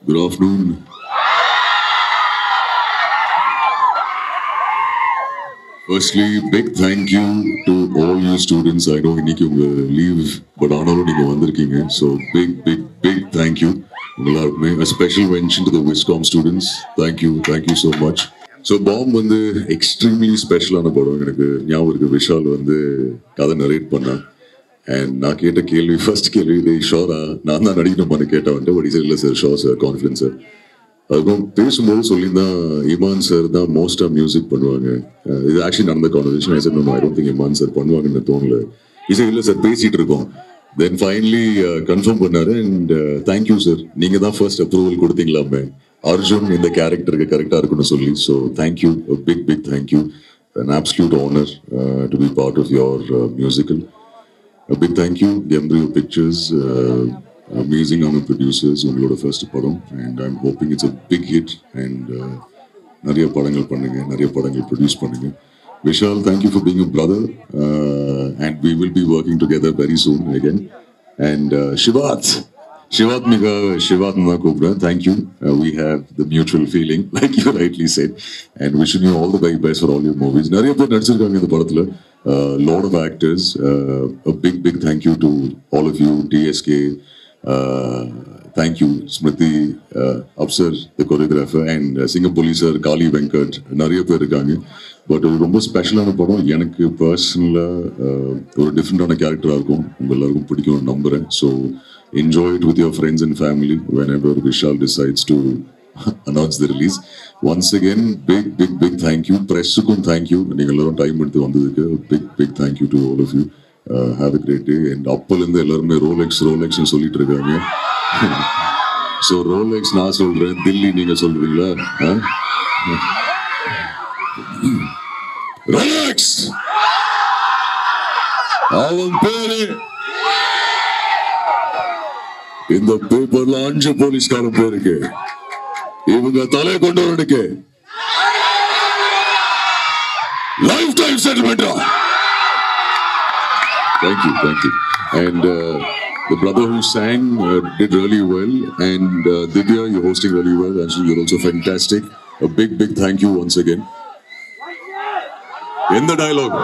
Good afternoon. Firstly, big thank you to all you students. I know இன்னைக்கு உங்க leave, but ஆனாலும் நீங்க வந்திருக்கீங்க. So big thank you. எல்லாருக்குமே a special mention to the Wiscom students. Thank you so much. So Bomb வந்து extremely ஸ்பெஷலான படம். எனக்கு ஞாபகம் இருக்கு, விஷால் வந்து கதை நரேட் பண்ணா. அண்ட் நான் கேட்ட கேள்வி ஃபர்ஸ்ட் கேள்வி இது ஷோரா நான் தான் நடிக்கணுமான்னு கேட்டேன் வந்துட்டு பட் இல்லை sir show sir confidence sir. அதுக்கும் பேசும்போது சொல்லியிருந்தான் இமான் சார் தான் மோஸ்டாக மியூசிக் பண்ணுவாங்க. இது ஆக்சுவலி நடந்த conversation I don't think Imman sir பண்ணுவாங்கன்னு தோணல. இசை இல்லை சார் பேசிட்டு இருக்கோம். தென் ஃபைனலி கன்ஃபார்ம் பண்ணாரு அண்ட் தேங்க்யூ சார், நீங்க தான் ஃபர்ஸ்ட் அப்ரூவல் கொடுத்தீங்களாமே அர்ஜுன் இந்த கேரக்டருக்கு கரெக்டாக இருக்குன்னு சொல்லி. So thank you, big thank you, an absolute honor to be part of your musical. A big thank you, Embryo Pictures, amazing producers, உங்களோட first படம், and I'm hoping it's a big hit and நிறைய படங்கள் பண்ணுங்க, நிறைய படங்கள் produce பண்ணுங்க. Vishal, thank you for being a brother, and we will be working together very soon again. And Shivath Nakubra, thank you. We have the mutual feeling, like you rightly said, and wishing you all the very best for all your movies. நிறைய பேர் நடிச்சிருக்காங்க இந்த படத்துல. Lot of actors. A big thank you to all of you. DSK, thank you. Smriti, Upsir, the choreographer, and Singapore sir, Kali Venkat, நிறைய பேர் இருக்காங்க. But ரொம்ப ஸ்பெஷலான படம். எனக்கு பர்சனலாக ஒரு டிஃப்ரெண்டான கேரக்டராக இருக்கும், உங்கள் எல்லாருக்கும் பிடிக்கும்னு நம்புகிறேன். So enjoy it with your friends and family whenever Vishal decides to announce the release. Once again, big thank you. Pressukkum thank you. நீங்கள் எல்லாரும் டைம் எடுத்து வந்ததுக்கு big thank you to all of you. Have a great day. And அப்போலேருந்து எல்லாருமே ரோலெக்ஸ்னு சொல்லிட்டு இருக்காங்க. So Rolex நான் சொல்கிறேன், தில்லி நீங்கள் சொல்கிறீங்களா? ரோலெக்ஸ் அவன் பேரு இந்த பேப்பர்ல 5 போலீஸ்காரன் பேருக்கு இவங்க தலை கொண்டவனுக்கு லைஃப் டைம் செட்டில்மெண்டா. Thank you. And the brother who sang did really well, and Divya, you're hosting really well. Actually, you're also fantastic. A big thank you once again. In the dialogue,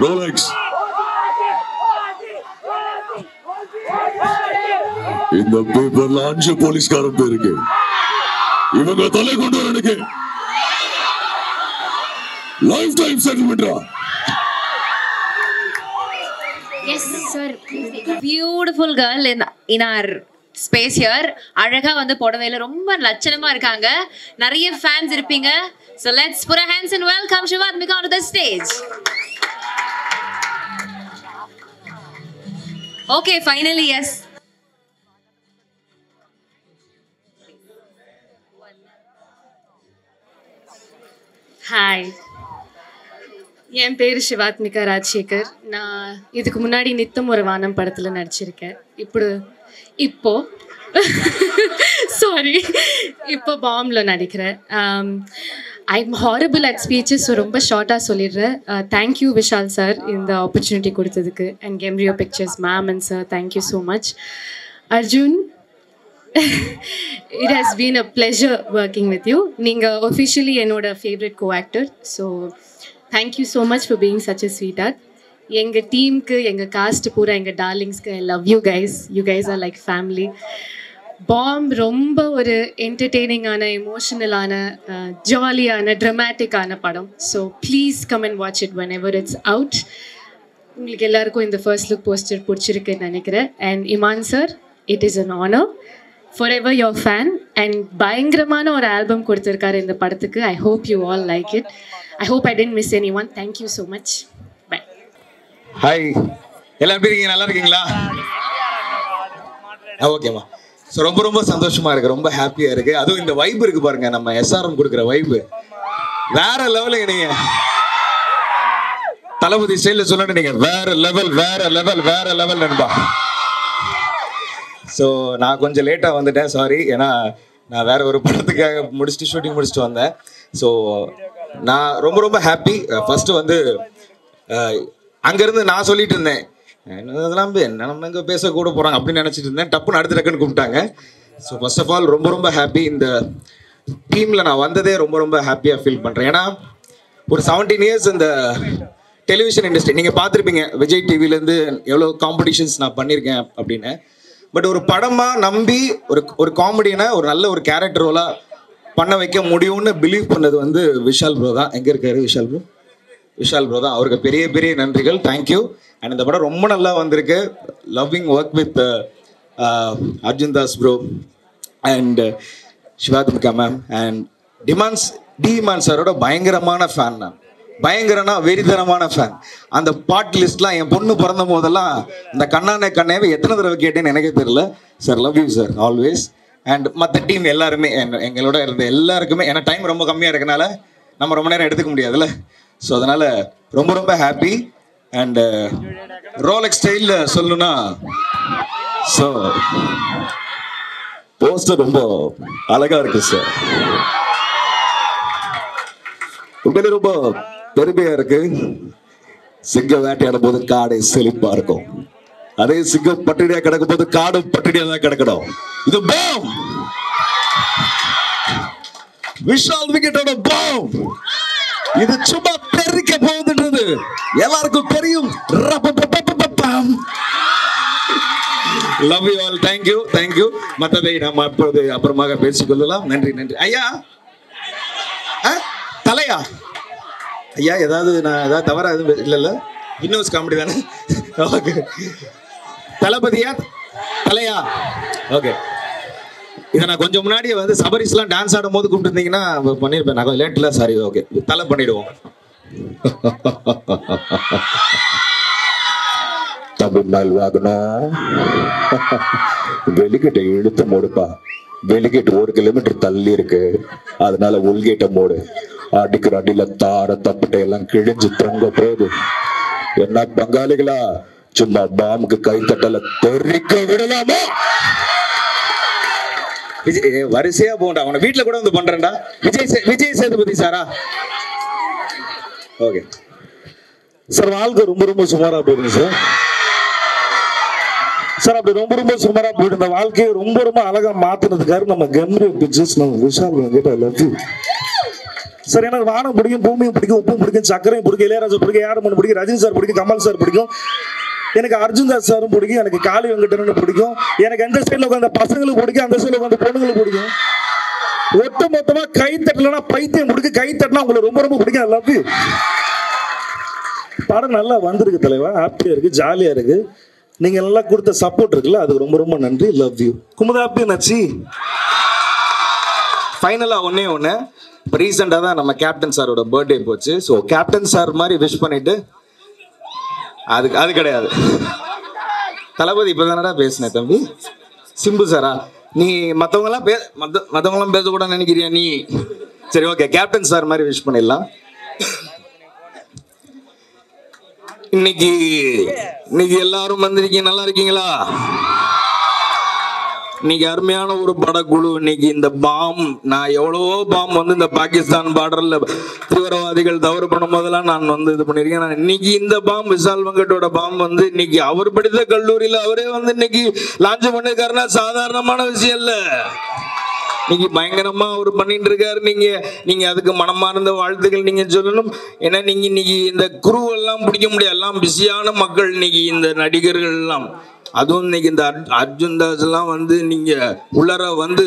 Rolex. இந்த பேப்பர்ல 5 போலீஸ்காரன் பேருக்கு இவங்க தலை கொண்டு வரனுக்கு life time செட்டில்மெண்டா. Yes sir, beautiful girl in our space here. அழகா வந்து புடவையில ரொம்ப லட்சணமா இருக்காங்க. நிறைய fans இருப்பீங்க. So let's put our hands and welcome Shivath onto the stage. Okay, finally yes. Hi, என் பேர் சிவாத்மிகா ராஜசேகர். நான் இதுக்கு முன்னாடி நித்தம் ஒரு வானம் படத்தில் நடிச்சிருக்கேன். இப்போ பாம்பில் நடிக்கிறேன். I am horrible at speeches, so ரொம்ப ஷார்ட்டாக சொல்லிடுறேன். தேங்க்யூ விஷால் சார் இந்த ஆப்பர்ச்சுனிட்டி கொடுத்ததுக்கு, and embryo pictures ma'am and sir, thank you so much. Arjun, it has been a pleasure working with you. Neenga officially enoda favorite co-actor, so thank you so much for being such a sweetheart. Enga team ku, enga cast pura, enga darlings ku, I love you guys. You guys are like family. Bomb romba oru entertaining ana, emotional ana, jolly ana, dramatic ana padam. So please come and watch it whenever it's out. Ungalku ellarkum in the first look poster pudichirukku nenikiren. And Iman sir, it is an honor. Forever your fan, and பயங்கரமான ஒரு album கொடுத்திருக்காரு இந்த படத்துக்கு. I hope you all like it. I hope I didn't miss anyone. Thank you so much. Bye. Hi, எல்லாரும் எப்படி இருக்கீங்க? நல்லா இருக்கீங்களா? ஓகேம்மா. ஸோ ரொம்ப சந்தோஷமா இருக்கு, ரொம்ப ஹாப்பியா இருக்கு. அதுவும் இந்த வைப் இருக்கு பாருங்க, நம்ம எஸ்ஆர்எம் கொடுக்குற வைப் வேற லெவலுங்க. நீங்க தளபதி ஸ்டைல சொல்லணும், நீங்க வேற லெவல் நண்பா. ஸோ நான் கொஞ்சம் லேட்டாக வந்துட்டேன், சாரி. ஏன்னா நான் வேற ஒரு படத்துக்காக ஷூட்டிங் முடிச்சுட்டு வந்தேன். ஸோ நான் ரொம்ப ஹாப்பி. ஃபஸ்ட்டு வந்து அங்கேருந்து நான் சொல்லிட்டு இருந்தேன், அதெல்லாம் என்ன நம்ம எங்கே பேச கூட போகிறாங்க அப்படின்னு நினச்சிட்டு இருந்தேன். டக்குன்னு கூப்பிட்டாங்க. ஸோ ஃபர்ஸ்ட் ஆஃப் ஆல் ரொம்ப ரொம்ப ஹாப்பி. இந்த டீமில் நான் வந்ததே ரொம்ப ரொம்ப ஹாப்பியாக ஃபீல் பண்ணுறேன். ஏன்னா ஒரு 17 இயர்ஸ் இந்த டெலிவிஷன் இண்டஸ்ட்ரி நீங்கள் பார்த்துருப்பீங்க, விஜய் டிவிலேருந்து எவ்வளோ காம்படிஷன்ஸ் நான் பண்ணியிருக்கேன் அப்படின்னு. பட் ஒரு படமாக நம்பி ஒரு காமெடியனை ஒரு நல்ல ஒரு கேரக்டர் ரோலாக பண்ண வைக்க முடியும்னு பிலீவ் பண்ணது வந்து விஷால் ப்ரோ தான். எங்கே இருக்காரு விஷால் ப்ரோ? விஷால் ப்ரோ தான். அவருக்கு பெரிய பெரிய நன்றிகள். தேங்க்யூ. அண்ட் இந்த படம் ரொம்ப நல்லா வந்திருக்கு. Loving work with Arjun Das bro and Shivathmika ma'am and demon சாரோட பயங்கரமான ஃபேன். நான் பயங்கரனா வெறித்தனமான ஃபேன். அந்த பாட் லிஸ்ட்லாம் என் பொண்ணு பிறந்த போதெல்லாம் இந்த கண்ணானே கண்ணேவே எத்தனை தடவை கேட்டேன்னு எனக்கே தெரியல. Sir love you sir always. And மற்ற டீம் எல்லாருமே எங்களோட இருந்த எல்லாருக்குமே, ஏன்னா டைம் ரொம்ப கம்மியாக இருக்கனால நம்ம ரொம்ப நேரம் எடுத்துக்க முடியாதுல்ல. ஸோ அதனால் ரொம்ப ரொம்ப ஹாப்பி. அண்டு ரோலெக்ஸ் ஸ்டைலில் சொல்லணும்னா, ஸோ போஸ்டர் ரொம்ப அழகாக இருக்கு சார். உண்மையிலே ரொம்ப பெருமையா இருக்கு. சிங்கம் வேட்டையாடும் போது காடை செழிப்பா இருக்கும். அதே சிங்கம் பட்டினியா கிடக்கும் போது காடும் பட்டினியா தான் கிடக்கணும். இது பாம், விஷால் விக்கெட்டோட பாம். இது சும்மா தெரிக்க போகுதுன்றது எல்லாருக்கும் தெரியும். Love you all. Thank you thank you. மற்றதை நாம் அப்போது அப்புறமாக பேசிக்கொள்ளலாம். நன்றி நன்றி. ஐயா தலையா ஐயா, ஏதாவது நான் ஏதாவது தவறா எதுவும் இல்லைல்ல? இன்னொரு காமெடி தானே? ஓகே. தளபதியா தலையா? ஓகே. இதை நான் கொஞ்சம் முன்னாடியே வந்து சபரிஸ்லாம் டான்ஸ் ஆடும் போது கூப்பிட்டுருந்தீங்கன்னா பண்ணியிருப்பேன். நான் கொஞ்சம் லேட்டில், சாரி. ஓகே, தலை பண்ணிடுவோம். தமிழ்நாள் வாகனம் வெளிக்கிட்ட இழுத்து மூடுப்பா. வெளிகேட் 1 கிலோமீட்டர் தள்ளி இருக்கு, அதனால உள்கேட்ட மூடு. அடிக்கிற அடியில தார தப்பட்டை எல்லாம் கிழிஞ்சு தொங்க போகுது. என்ன பங்காளிகளா, சும்மா பாம்புக்கு கை தட்டல தெரிக்க விடலாமா? விஜய் வரிசையா போண்டா, அவனை வீட்டுல கூட வந்து பண்றேன்டா. விஜய் சேதுபதி சாரா? Okay sir. வாழ்க்கை ரொம்ப ரொம்ப சுமாரா போயிடுங்க சார். சார் அப்படி ரொம்ப ரொம்ப சுமாரா போயிட்டு இந்த வாழ்க்கையை ரொம்ப ரொம்ப அழகா மாத்தினதுக்காரு நம்ம கம்ரி பிக்சர்ஸ், நம்ம விஷால் கேட்ட லவ் யூ சார். எனக்கு வானம் பிடிக்கும், பூமியும் பிடிக்கும், உப்பும் பிடிக்கும், சக்கரையும் பிடிக்கும், இளையராஜா பிடிக்கும், யாரும் பிடிக்கும், ரஜினி சார் பிடிக்கும், கமல் சார் பிடிக்கும், எனக்கு அர்ஜுன் தாஸ் சாரும் பிடிக்கும், எனக்கு காளி வெங்கடனும் பிடிக்கும், எனக்கு எந்த சைடில் உட்காந்த பசங்களுக்கு பிடிக்கும், அந்த சைடில் உட்காந்த பொண்ணுங்களுக்கு பிடிக்கும். ஒட்டு மொத்தமா கை தட்டலன்னா பைத்தியம் பிடிக்கும், கை தட்டினா உங்களுக்கு ரொம்ப ரொம்ப பிடிக்கும். Love you. படம் நல்லா வந்திருக்கு தலைவா, ஹாப்பியா இருக்கு, ஜாலியா இருக்கு. நீங்க நல்லா கொடுத்த சப்போர்ட் இருக்குல்ல, அதுக்கு ரொம்ப ரொம்ப நன்றி. Love you. குமுதாப்பி நச்சி. ஃபைனலா ஒண்ணு இப்போ ரீசெண்டாக தான் நம்ம கேப்டன் சாரோட பர்த்டே போச்சு. ஸோ கேப்டன் சார் மாதிரி விஷ் பண்ணிட்டு அது கிடையாது. தளபதி இப்போ தானடா பேசினேன் தம்பி. சிம்பு சாரா? நீ மற்றவங்களாம் பேசக்கூடாதுன்னு நினைக்கிறியா நீ? சரி ஓகே, கேப்டன் சார் மாதிரி விஷ் பண்ணிடலாம். இன்னைக்கு எல்லாரும் வந்திருக்கீங்க, நல்லா இருக்கீங்களா? இன்னைக்கு அருமையான ஒரு படக்குழு. இன்னைக்கு இந்த பாம், நான் எவ்வளவோ பாம் வந்து இந்த பாகிஸ்தான் பார்டர்ல தீவிரவாதிகள் தவறு பண்ணும் போதெல்லாம் நான் வந்து இது பண்ணிருக்கேன். நான் இன்னைக்கு இந்த பாம், விஷால் வெங்கட்டோட பாம் வந்து இன்னைக்கு அவர் படித்த கல்லூரியில அவரே வந்து இன்னைக்கு லான்ச் பண்ணிருக்காருன்னா சாதாரணமான விஷயம் இல்ல. இன்னைக்கு பயங்கரமா அவர் பண்ணிட்டு இருக்காரு. நீங்க அதுக்கு மனமார்ந்த வாழ்த்துக்கள் நீங்க சொல்லணும். ஏன்னா நீங்க இன்னைக்கு இந்த குரு எல்லாம் பிடிக்க முடியாது, எல்லாம் பிஸியான மக்கள். இன்னைக்கு இந்த நடிகர்கள் எல்லாம், அதுவும் இன்னைக்கு இந்த அர்ஜுன் தாஸ் எல்லாம் வந்து நீங்க உள்ளர வந்து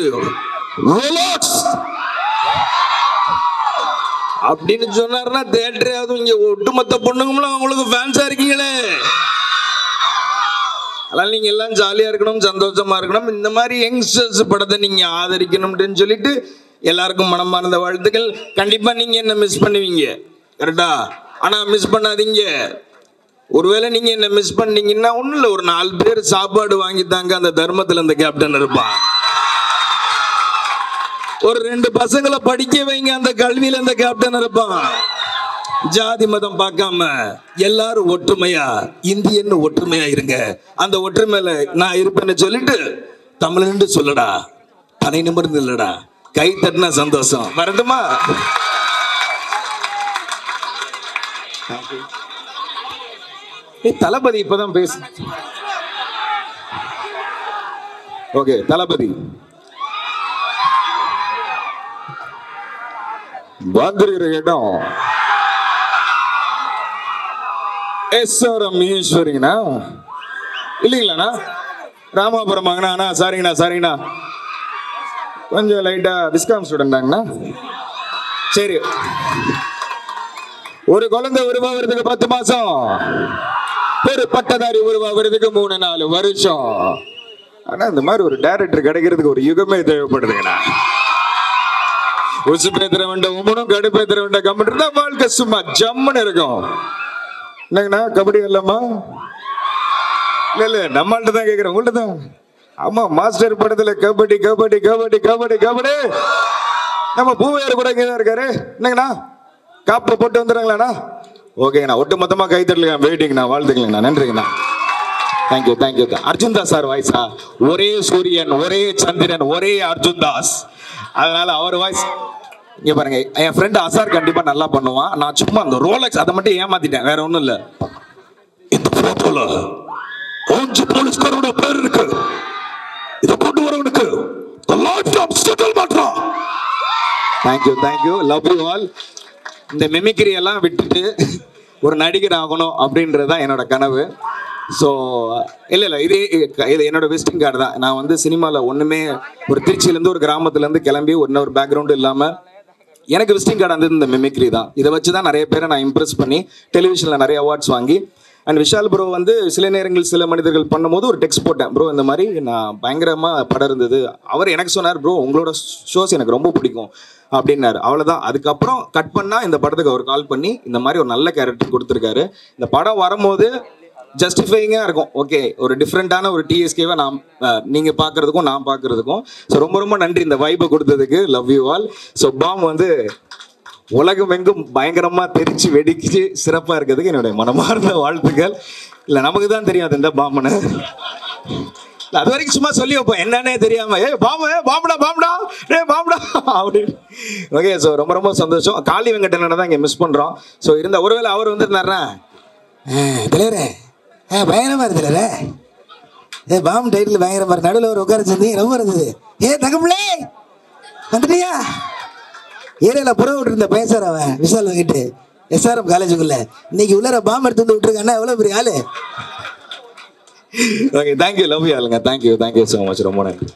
அப்படின்னு சொன்னாருன்னா தேட்டரே, அதுவும் இங்க ஒட்டுமொத்த பொண்ணுங்களும் அவங்களுக்கு ஃபேன்ஸா இருக்கீங்களே. அதனால நீங்க எல்லாம் ஜாலியா இருக்கணும், சந்தோஷமா இருக்கணும். இந்த மாதிரி யங்ஸ்டர்ஸ் படத்தை நீங்க ஆதரிக்கணும்னு சொல்லிட்டு எல்லாருக்கும் மனமார்ந்த வாழ்த்துக்கள். கண்டிப்பா நீங்க என்ன மிஸ் பண்ணுவீங்க, கரெக்டா? ஆனா மிஸ் பண்ணாதீங்க. ஒருவேளை நீங்க என்ன மிஸ் பண்ணீங்கன்னா ஒண்ணும் இல்ல, ஒரு 4 பேர் சாப்பாடு வாங்கித்தாங்க, அந்த தர்மத்துல அந்த கேப்டன் இருப்பான். ஒரு 2 பசங்களை படிக்க வைங்க, அந்த கல்வியில அந்த கேப்டன் இருப்பான். ஜாதி மதம் பார்க்காம எல்லாரும் ஒற்றுமையா, இந்தியன்னு ஒற்றுமையா இருங்க. அந்த ஒற்றுமையில நான் இருப்பேன்னு சொல்லிட்டு தமிழ்னு சொல்லடா, தனி நிமிர்ந்து இல்லடா, கை தட்டினா சந்தோஷம். வரட்டுமா? தளபதி இப்பதான் பேசு. ஓகே தளபதி, வந்திருக்கிற இடம் எஸ்ஆர்எம் ஈஸ்வரிங்கண்ணா இல்லைங்களாண்ணா ராமாபுரமாங்கண்ணா அண்ணா சாரிங்கண்ணா கொஞ்சம் லைட்டா விஸ்காம் ஸ்டூடெண்டாங்கண்ணா சரி ஒரு குழந்தை உருவாகிறதுக்கு 10 மாசம் ஒரு பட்டதாரி உருவாகிறதுக்கு 3-4 வருஷம் ஆனா இந்த மாதிரி ஒரு டைரக்டர் கிடைக்கிறதுக்கு ஒரு யுகமே தேவைப்படுதுங்கண்ணா உசு பேத்துற வேண்டாம் உமனும் கடுப்பேத்துற வேண்டாம் கம்மிட்டு தான் வாழ்க்கை சும்மா ஜம்முன்னு இருக்கும் என்னங்கண்ணா கபடி இல்லம்மா இல்ல நம்மள்ட்ட தான் கேட்கிறேன் உங்கள்ட்ட தான் ஆமா மாஸ்டர் படத்துல கபடி கபடி கபடி கபடி கபடி நம்ம பூவையார் கூட இங்கே தான் இருக்காரு என்னங்கண்ணா காப்பை போட்டு வந்துடுறாங்களாண்ணா ஓகேங்கண்ணா ஒட்டு மொத்தமா கை தட்டலுங்க வெயிட்டிங்கண்ணா வாழ்த்துக்கலங்கண்ணா நன்றிங்கண்ணா தேங்க்யூ அர்ஜுன் தாஸ் சார் வாய்ஸா ஒரே சூரியன் ஒரே சந்திரன் ஒரே அர்ஜுன் தாஸ் அதனால அவர் வாய்ஸ் இங்க பாருங்க என் ஃப்ரெண்ட் அசார் கண்டிப்பா நல்லா பண்ணுவான் நான் சும்மா அந்த ரோலக்ஸ் அதை மட்டும் ஏமாத்திட்டேன் வேற ஒண்ணும் இல்ல இந்த போட்டோல 5 போலீஸ்காரோட பேர் இருக்கு இதை கொண்டு வரவனுக்கு தேங்க்யூ லவ் யூ ஆல் இந்த மெமிக்ரி எல்லாம் விட்டுட்டு ஒரு நடிகர் ஆகணும் அப்படின்றது தான் என்னோட கனவு ஸோ இல்லை இது என்னோட விசிட்டிங் கார்டு தான் நான் வந்து சினிமாவில் ஒன்றுமே ஒரு திருச்சியிலேருந்து ஒரு கிராமத்துலேருந்து கிளம்பி ஒரு பேக்ரவுண்டு இல்லாமல் எனக்கு விசிட்டிங் கார்டு வந்து இந்த மெமிக்ரி தான் இதை வச்சு தான் நிறைய பேரை நான் இம்ப்ரெஸ் பண்ணி டெலிவிஷனில் நிறைய அவார்ட்ஸ் வாங்கி அண்ட் விஷால் ப்ரோ வந்து சில நேரங்கள் சில மனிதர்கள் பண்ணும்போது ஒரு டெக்ஸ்ட் போட்டேன் ப்ரோ இந்த மாதிரி நான் பயங்கரமாக படம் இருந்தது அவர் எனக்கு சொன்னார் ப்ரோ உங்களோட ஷோஸ் எனக்கு ரொம்ப பிடிக்கும் அப்படின்னாரு அவ்வளோதான் அதுக்கப்புறம் கட் பண்ணால் இந்த படத்துக்கு அவர் கால் பண்ணி இந்த மாதிரி ஒரு நல்ல கேரக்டர் கொடுத்துருக்காரு இந்த படம் வரும்போது ஜஸ்டிஃபைங்காக இருக்கும் ஓகே ஒரு டிஃப்ரெண்ட்டான ஒரு டிஎஸ்கேவை நீங்கள் பார்க்குறதுக்கும் நான் பார்க்குறதுக்கும் ஸோ ரொம்ப நன்றி இந்த வைப்பை கொடுத்ததுக்கு லவ் யூ ஆல் ஸோ பாம் வந்து உலகம் எங்கும் பயங்கரமா தெரிச்சு வெடிச்சு சிறப்பா இருக்கிறதுக்கு என்னுடைய மனமார்ந்த வாழ்த்துக்கள் இல்ல நமக்கு தான் தெரியும் அது எந்த பாம்புன்னு அது வரைக்கும் சும்மா சொல்லி வைப்போம் என்னன்னே தெரியாம பாம்புடா அப்படின்னு ஓகே ஸோ ரொம்ப சந்தோஷம் காளி வெங்கடனை தான் இங்கே மிஸ் பண்றோம் ஸோ இருந்த ஒருவேளை அவர் வந்துருந்தாருன்னா தலைவரே பயங்கரமா இருந்தல பாம்பு டைட்டில் பயங்கரமா இருக்கு நடுவில் ஒரு உட்கார சேர்ந்து ரொம்ப இருந்தது தங்கப்பிள்ளே வந்துட்டியா ஏரியாவில் புற விட்டுருந்த பையன் சார் அவன் விஷால் வாங்கிட்டு எஸ்ஆர்எம் காலேஜுக்குள்ள இன்னைக்கு உள்ளர பாம்பு எடுத்து வந்து விட்டுருக்காண்ணா எவ்வளோ பெரிய ஆளு ஓகே தேங்க்யூ லவ் யூ ஆளுங்க தேங்க்யூ ஸோ மச் ரொம்ப நன்றி